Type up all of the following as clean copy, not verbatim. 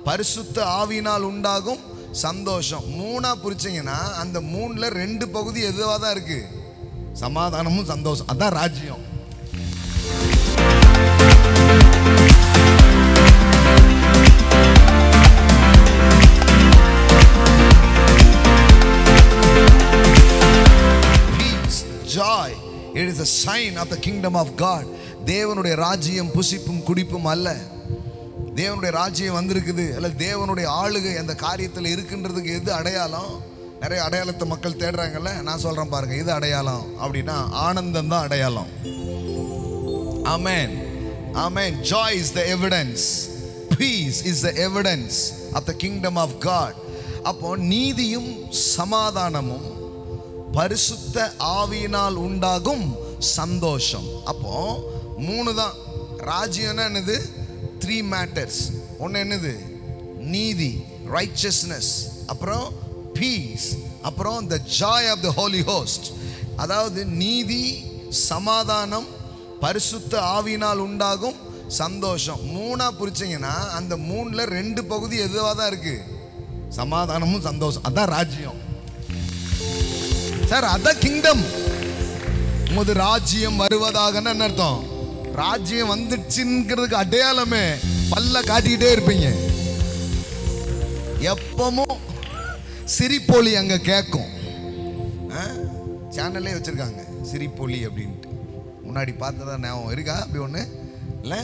பரிசுத்த ஆவியினால் உண்டாகும் சந்தோஷம். மூணா புரிச்சீங்கன்னா அந்த மூணுல ரெண்டு பகுதி எதுவா தான் இருக்கு? சமாதானமும் சந்தோஷம். அதான் ராஜ்யம். Peace, joy, it is a sign of the kingdom of God. தேவனுடைய ராஜ்யம் புசிப்பும் குடிப்பும் அல்ல. தேவனுடைய ராஜ்யம் வந்திருக்குது அல்ல, தேவனுடைய ஆளுகை அந்த காரியத்தில் இருக்குன்றதுக்கு எது அடையாளம்? நிறைய அடையாளத்தை மக்கள் தேடுறாங்கல்ல. நான் சொல்றேன் பாருங்க, இது அடையாளம் அப்படின்னா ஆனந்தம் தான் அடையாளம். ஆமென், ஆமென். Joy is the evidence, peace is the evidence of the kingdom of God. அப்போ நீதியும் சமாதானமும் பரிசுத்த ஆவியினால் உண்டாகும் சந்தோஷம். அப்போ மூணு தான் ராஜ்யம்னா என்னது? 3 matters. ஒன்று என்னது? நீதி, righteousness, அப்புறம் peace, அப்புறம் the joy of the Holy Host. அதாவது நீதி, சமாதானம், பரிசுத்த ஆவியினால் உண்டாகும் சந்தோஷம். மூணா புரிச்சீங்கன்னா அந்த மூணுல ரெண்டு பகுதி எதுவா தான் இருக்கு? சமாதானமும் சந்தோஷம். அதான் ராஜ்யம் சார், அதான் கிங்டம். உமது ராஜ்யம் வருவதாக என்ன அர்த்தம்? ராஜ்யம் வந்துச்சுங்கிறதுக்கு அடையாளமே பல்ல காட்டிக்கிட்டே இருப்பீங்க. எப்பவும் சிரிப்பொலி அங்க கேட்கும். சேனலே வச்சிருக்காங்க சிரிப்பொலி அப்படின்ட்டு. முன்னாடி பார்த்ததா ஞாபகம் இருக்கா? அப்படி ஒண்ணு இல்ல?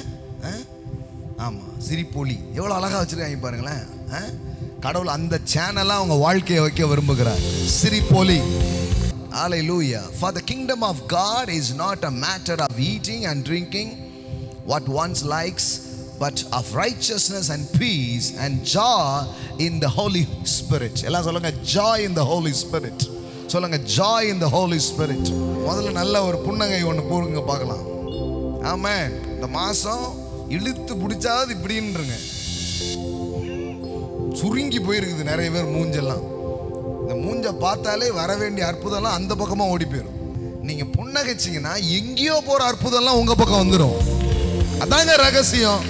ஆமா, சிரிப்பொலி எவ்வளவு அழகா வச்சிருக்காங்க பாருங்களேன். கடவுள் அந்த சேனலா அவங்க வாழ்க்கையை வைக்க விரும்புகிறார். சிரிப்பொலி. Hallelujah. For the kingdom of God is not a matter of eating and drinking what one likes, but of righteousness and peace and joy in the Holy Spirit. எல்லாம் சொல்லுங்க, joy in the Holy Spirit. சொல்லுங்க, joy in the Holy Spirit. முதல்ல நல்ல ஒரு புன்னகை ஒன்று போடுங்க பார்க்கலாம். ஆமென். இந்த மாசம் இழுத்து பிடிச்சாது இப்படின்னுங்க. சுருங்கி போயிருக்குது நிறைய பேர் மூஞ்செல்லாம். இந்த மூஞ்ச பார்த்தாலே வர வேண்டிய அற்புதம்லாம் அந்த பக்கமா ஓடி போயிடும். நீங்க புன்னகைச்சீங்கன்னா எங்கேயோ போற அற்புதம்லாம் உங்க பக்கம் வந்துடும். அதாங்க ரகசியம்.